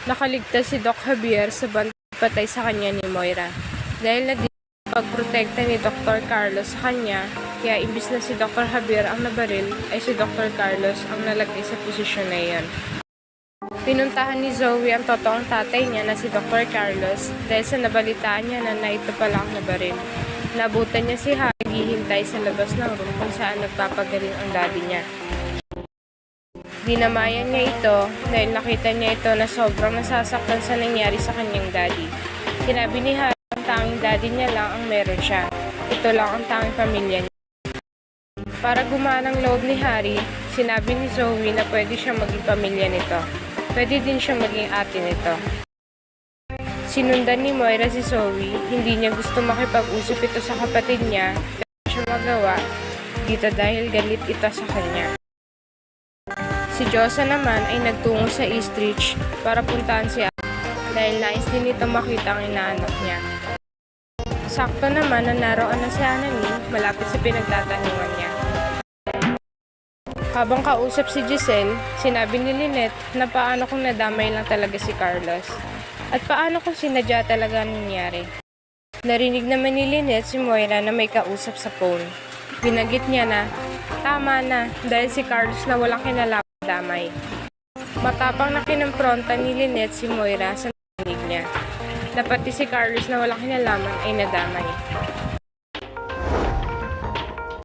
Nakaligtas si Doc Javier sa patay sa kanya ni Moira. Dahil na pagprotekta ni Dr. Carlos sa kanya, kaya imbis na si Dr. Javier ang nabaril, ay si Dr. Carlos ang nalagay sa posisyon na iyon. Pinuntahan ni Zoe ang totoong tatay niya na si Dr. Carlos dahil sa nabalitaan niya na ito pala ang nabaril. Nabutan niya si Harry hihintay sa labas ng room kung saan nagpapagaling ang daddy niya. Dinamayan niya ito dahil nakita niya ito na sobrang nasasaktan sa nangyari sa kanyang daddy. Sinabi ni Harry ang tanging daddy niya lang ang meron siya. Ito lang ang tanging pamilya niya. Para gumaan ang loob ni Harry, sinabi ni Zoe na pwede siya maging pamilya nito. Pwede din siya maging ate nito. Sinundan ni Moira si Zoe, hindi niya gusto makipag-usap ito sa kapatid niya, pero siya magawa dito dahil galit ito sa kanya. Si Josa naman ay nagtungo sa Eastridge para puntahan si Anne dahil nais din ito makita ang inaanak niya. Sakto naman na naroon na si Annalyn malapit sa pinagtatanungan niya. Habang kausap si Giselle, sinabi ni Lynette na paano kung nadamay lang talaga si Carlos at paano kung sinadya talaga nangyari. Narinig naman ni Lynette si Moira na may kausap sa phone. Binanggit niya na tama na dahil si Carlos na walang kinalaman damay. Matapang na kinompronta ni Lynette si Moira sa narinig niya na pati si Carlos na walang kinalaman ay nadamay.